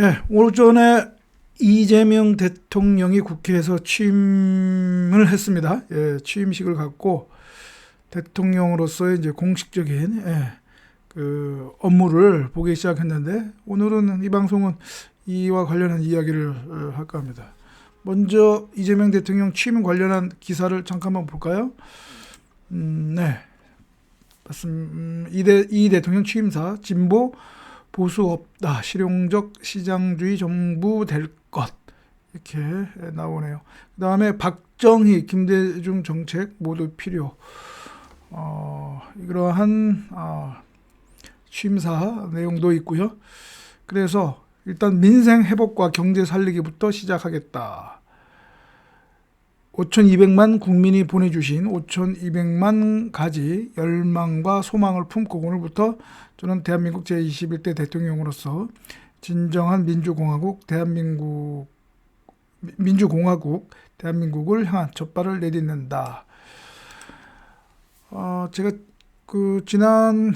예, 오전에 이재명 대통령이 국회에서 취임을 했습니다. 예, 취임식을 갖고 대통령으로서의 이제 공식적인 그 업무를 보기 시작했는데, 오늘은 이 방송은 이와 관련한 이야기를 할까 합니다. 먼저 이재명 대통령 취임 관련한 기사를 잠깐만 볼까요? 네, 맞습니다. 이 대통령 취임사 진보 보수 없다, 실용적 시장주의 정부 될 것, 이렇게 나오네요. 그 다음에 박정희, 김대중 정책 모두 필요. 이러한 취임사 내용도 있고요. 그래서 일단 민생 회복과 경제 살리기부터 시작하겠다. 5,200만 국민이 보내주신 5,200만 가지 열망과 소망을 품고 오늘부터 저는 대한민국 제21대 대통령으로서 진정한 대한민국을 향한 첫발을 내딛는다. 제가 지난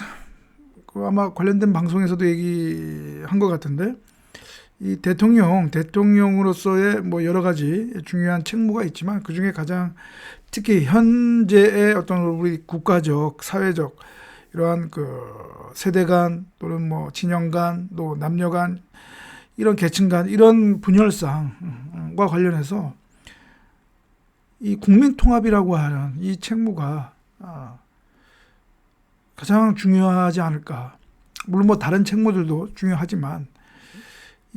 아마 관련된 방송에서도 얘기한 것 같은데, 이 대통령으로서의 뭐 여러 가지 중요한 책무가 있지만, 그 중에 가장 특히 현재의 어떤 우리 국가적, 사회적 이러한 세대 간 또는 뭐 진영 간, 또 남녀 간, 이런 계층 간, 이런 분열상과 관련해서 이 국민 통합이라고 하는 이 책무가 가장 중요하지 않을까. 물론 뭐 다른 책무들도 중요하지만,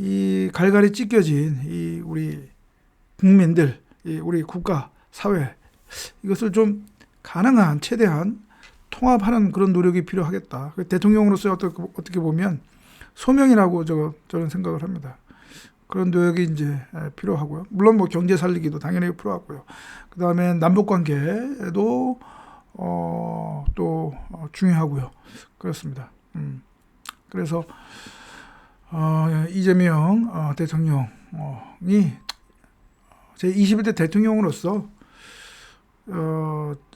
이 갈갈이 찢겨진 이 우리 국민들, 우리 국가, 사회, 이것을 좀 가능한 최대한 통합하는 그런 노력이 필요하겠다. 대통령으로서 어떻게 보면 소명이라고 저는 생각을 합니다. 그런 노력이 이제 필요하고요. 물론 뭐 경제 살리기도 당연히 필요하고요. 그 다음에 남북 관계도 또 중요하고요. 그렇습니다. 그래서 이재명 대통령이 제21대 대통령으로서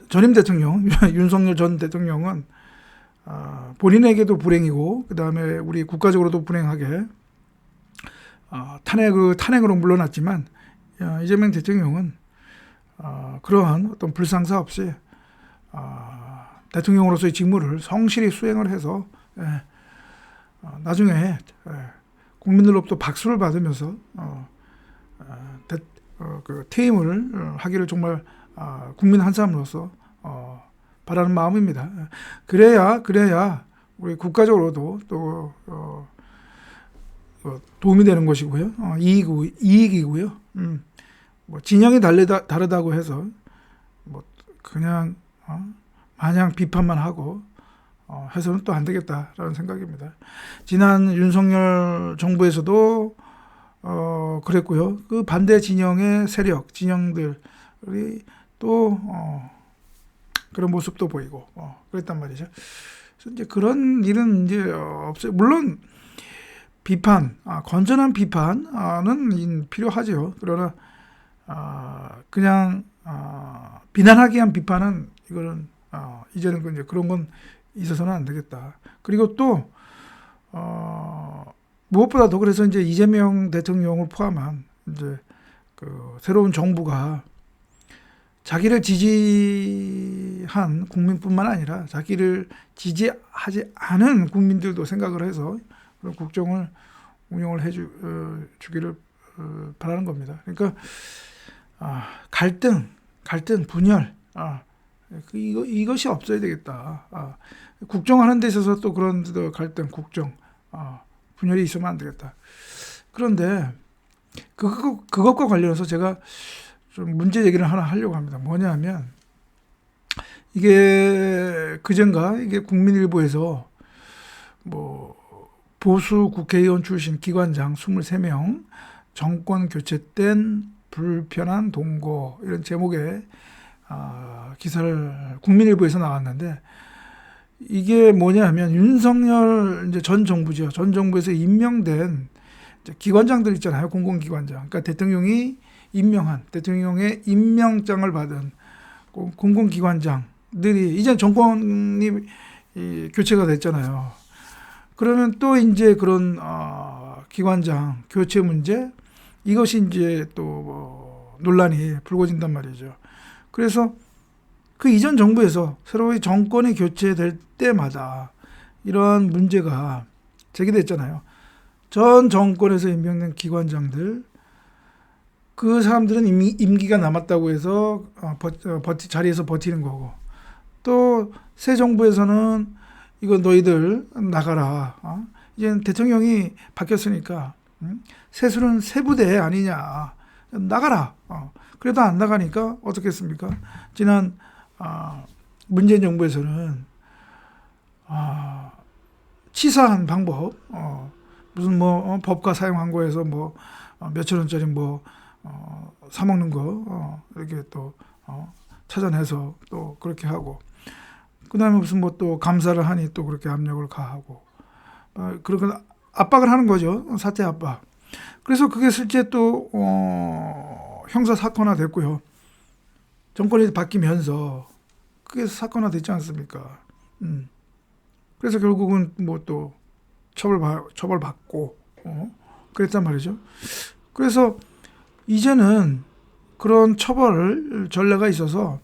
전임 대통령 윤석열 전 대통령은 본인에게도 불행이고, 그 다음에 우리 국가적으로도 불행하게 탄핵으로 물러났지만, 이재명 대통령은 그러한 어떤 불상사 없이 대통령으로서의 직무를 성실히 수행을 해서 나중에 국민들로부터 박수를 받으면서 퇴임을 하기를 정말 국민 한 사람으로서 바라는 마음입니다. 그래야 우리 국가적으로도 또 도움이 되는 것이고요. 이익이고요. 뭐 진영이 다르다고 해서 뭐 그냥 마냥 비판만 하고 해서는 또 안 되겠다라는 생각입니다. 지난 윤석열 정부에서도 그랬고요. 그 반대 진영의 진영들이 또 그런 모습도 보이고 그랬단 말이죠. 그래서 이제 그런 일은 이제 없어요. 물론 비판, 건전한 비판은 필요하죠. 그러나 그냥 비난하기 위한 비판은 이거는 이제는 이제 그런 건 있어서는 안 되겠다. 그리고 또 무엇보다도 그래서 이제 이재명 대통령을 포함한 이제 새로운 정부가 자기를 지지한 국민뿐만 아니라 자기를 지지하지 않은 국민들도 생각을 해서 그런 국정을 운영을 해주기를 바라는 겁니다. 그러니까 갈등, 분열, 이것이 없어야 되겠다. 국정하는 데 있어서 또 그런 갈등, 분열이 있으면 안 되겠다. 그런데 그것과 관련해서 제가 좀 문제 제기를 하나 하려고 합니다. 뭐냐면, 이게 국민일보에서 뭐 보수 국회의원 출신 기관장 23명 정권 교체된 불편한 동거, 이런 제목의 기사를 국민일보에서 나왔는데, 이게 뭐냐면 윤석열 이제 전 정부죠. 전 정부에서 임명된 기관장들 있잖아요. 공공기관장. 그러니까 대통령의 임명장을 받은 공공기관장들이 이제 정권이 교체가 됐잖아요. 그러면 또 이제 그런 기관장 교체 문제 이것이 이제 또 논란이 불거진단 말이죠. 그래서 그 이전 정부에서 새로이 정권이 교체될 때마다 이러한 문제가 제기됐잖아요. 전 정권에서 임명된 기관장들 그 사람들은 이미 임기가 남았다고 해서 자리에서 버티는 거고 또 새 정부에서는 이거 너희들 나가라. 이제 대통령이 바뀌었으니까 세술은 세부대 아니냐. 나가라. 그래도 안 나가니까 어떻겠습니까? 지난 문재인 정부에서는 치사한 방법 무슨 법과 사용한 거에서 몇천 원짜리 사 먹는 거 이렇게 또 찾아내서 또 그렇게 하고 그다음에 무슨 또 감사를 하니 또 그렇게 압력을 가하고 그렇게 압박을 하는 거죠. 사퇴 압박. 그래서 그게 실제 또 형사 사건화 됐고요. 정권이 바뀌면서 그게 사건화 됐지 않습니까? 그래서 결국은 또 처벌받고 그랬단 말이죠. 그래서 이제는 그런 처벌 전례가 있어서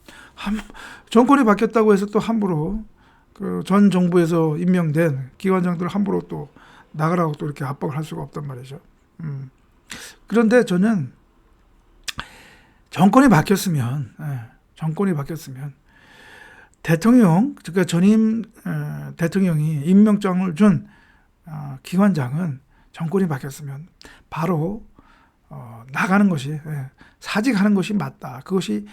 정권이 바뀌었다고 해서 또 함부로 그 전 정부에서 임명된 기관장들을 함부로 또 나가라고 또 이렇게 압박을 할 수가 없단 말이죠. 그런데 저는 정권이 바뀌었으면 대통령, 그러니까 전임 대통령이 임명장을 준 기관장은 정권이 바뀌었으면 바로 나가는 것이 사직하는 것이 맞다. 그것이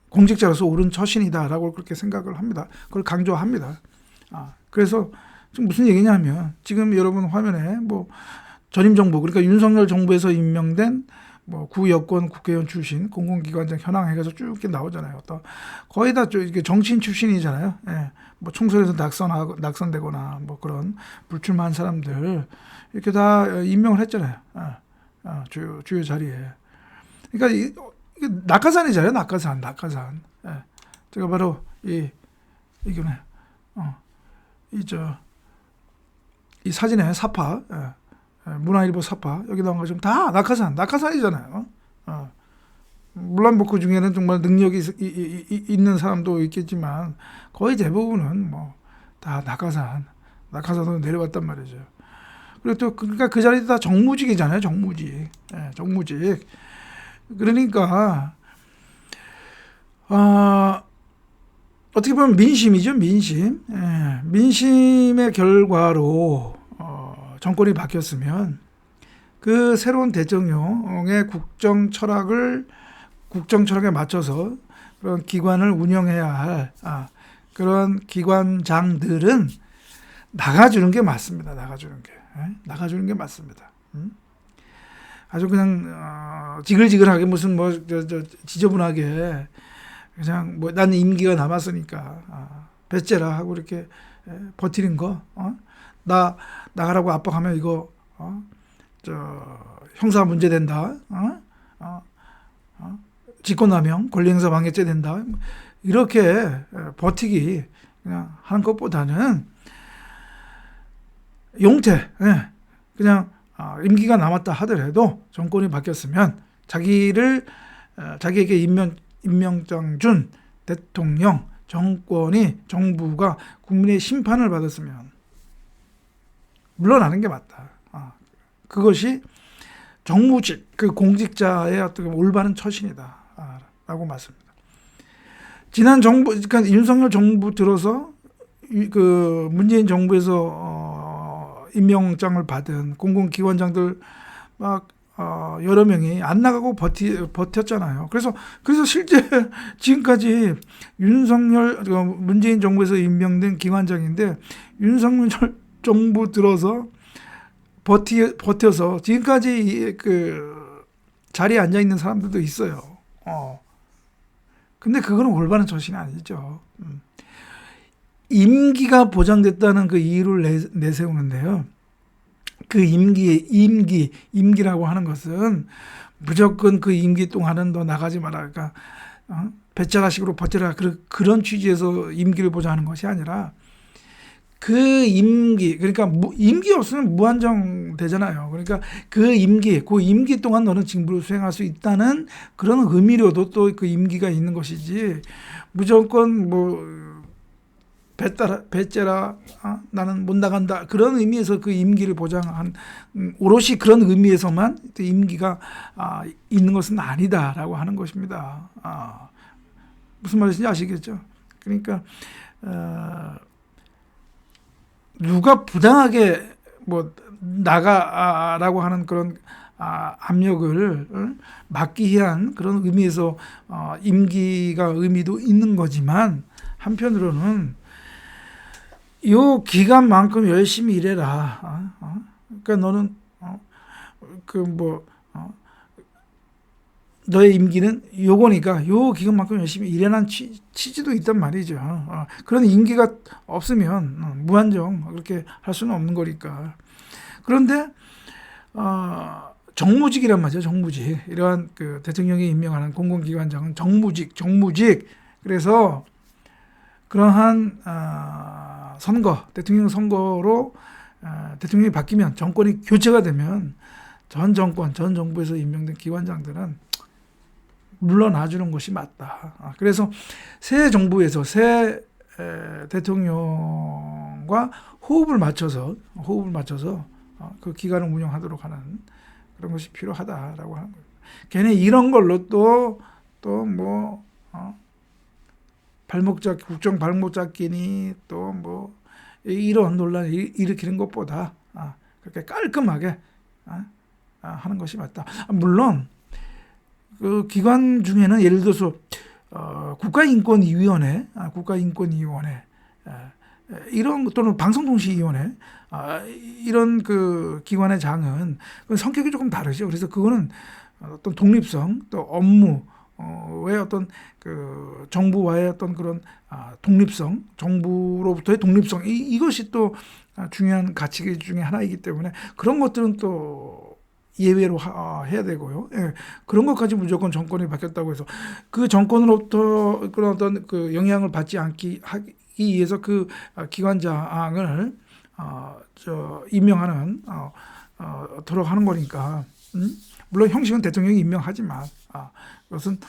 공직자로서 옳은 처신이다라고 그렇게 생각을 합니다. 그걸 강조합니다. 그래서 지금 무슨 얘기냐면 지금 여러분 화면에 전임 정부 그러니까 윤석열 정부에서 임명된 구 여권 국회의원 출신 공공기관장 현황 해가지고 쭉 이렇게 나오잖아요. 또 거의 다 이게 정치인 출신이잖아요. 총선에서 낙선되거나 그런 불출마한 사람들 이렇게 다 임명을 했잖아요. 주요 자리에. 그러니까 이게 낙하산이잖아요. 낙하산. 제가 바로 이거네. 이 사진에 사파. 문화일보 사파 여기 나온 거 좀 다 낙하산이잖아요. 물론 그 중에는 정말 능력이 있는 사람도 있겠지만 거의 대부분은 다 낙하산으로 내려왔단 말이죠. 그리고 또 그러니까 그 자리도 다 정무직이잖아요. 정무직. 그러니까 어떻게 보면 민심이죠. 민심의 결과로 정권이 바뀌었으면 그 새로운 대통령의 국정 철학에 맞춰서 그런 기관을 운영해야 할 그런 기관장들은 나가주는 게 맞습니다. 나가주는 게 맞습니다. 아주 그냥 지글지글하게 무슨 지저분하게 그냥 나는 임기가 남았으니까 배째라 하고 이렇게 버티는 거 나 나가라고 압박하면 이거 형사 문제 된다. 직권남용, 권리행사 방해죄 된다. 이렇게 버티기 그냥 하는 것보다는 용태, 그냥 임기가 남았다 하더라도 정권이 바뀌었으면 자기에게 임명장 준 대통령, 정부가 국민의 심판을 받았으면 물러나는 게 맞다. 그것이 정무직, 그 공직자의 어떤 올바른 처신이다. 라고 맞습니다. 지난 정부, 그러니까 윤석열 정부 들어서 그 문재인 정부에서 임명장을 받은 공공기관장들 여러 명이 안 나가고 버텼잖아요. 그래서 실제 지금까지 문재인 정부에서 임명된 기관장인데 윤석열 정부 들어서 버텨서 지금까지 그 자리에 앉아 있는 사람들도 있어요. 근데 그거는 올바른 처신이 아니죠. 임기가 보장됐다는 그 이유를 내세우는데요. 그 임기라고 하는 것은 무조건 그 임기 동안은 너 나가지 마라. 그러니까 배짜라식으로 버텨라. 그런 취지에서 임기를 보장하는 것이 아니라 그 임기, 그러니까 임기 없으면 무한정 되잖아요. 그러니까 그 임기 동안 너는 직무를 수행할 수 있다는 그런 의미로도 또 그 임기가 있는 것이지, 무조건 뭐 배째라 나는 못 나간다 그런 의미에서 그 임기를 보장한, 오롯이 그런 의미에서만 임기가 있는 것은 아니다라고 하는 것입니다. 무슨 말인지 아시겠죠? 그러니까 누가 부당하게 뭐 나가라고 하는 그런 압력을 막기 위한 그런 의미에서 임기가 의미도 있는 거지만, 한편으로는 요 기간만큼 열심히 일해라. 그러니까 너는 너의 임기는 요거니까 요 기간만큼 열심히 일해라는 취지도 있단 말이죠. 그런 임기가 없으면 무한정 그렇게 할 수는 없는 거니까. 그런데 정무직이란 말이죠. 정무직. 이러한 그 대통령이 임명하는 공공기관장은 정무직. 그래서 그러한 대통령 선거로 대통령이 바뀌면, 정권이 교체가 되면 전 정부에서 임명된 기관장들은 물러나 주는 것이 맞다. 그래서 새 정부에서 새 대통령과 호흡을 맞춰서 그 기간을 운영하도록 하는 그런 것이 필요하다라고 하는 거예요. 걔네 이런 걸로 또 뭐 국정 발목 잡기니 또 뭐 이런 논란을 일으키는 것보다 그렇게 깔끔하게 하는 것이 맞다. 물론 그 기관 중에는 예를 들어서 국가인권위원회 이런, 또는 방송통신위원회 이런 그 기관의 장은 성격이 조금 다르죠. 그래서 그거는 어떤 독립성, 또 업무 왜 어떤 그 정부와의 어떤 그런 독립성, 정부로부터의 독립성, 이것이 또 중요한 가치 중에 하나이기 때문에 그런 것들은 또 예외로 해야 되고요. 예, 그런 것까지 무조건 정권이 바뀌었다고 해서 그 정권으로부터 그런 어떤 그 영향을 받지 않기 하기 위해서 그 기관장을 임명하는 도록 하는 거니까. 물론 형식은 대통령이 임명하지만 그것은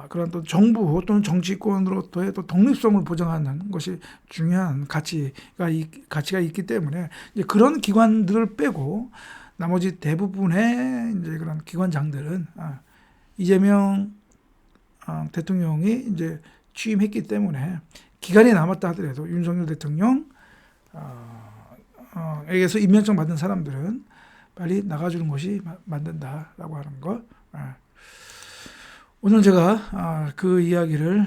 그런 또 정부 또는 정치권으로부터의 또 독립성을 보장하는 것이 중요한 가치가 있기 때문에, 이제 그런 기관들을 빼고 나머지 대부분의 이제 그런 기관장들은 이재명 대통령이 이제 취임했기 때문에 기간이 남았다 하더라도 윤석열 대통령 에게서 임명장 받은 사람들은 빨리 나가주는 것이 맞는다라고 하는 거. 오늘 제가 그 이야기를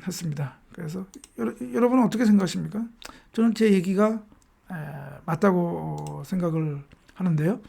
했습니다. 그래서 여러분은 어떻게 생각하십니까? 저는 제 얘기가 맞다고 생각을 하는데요.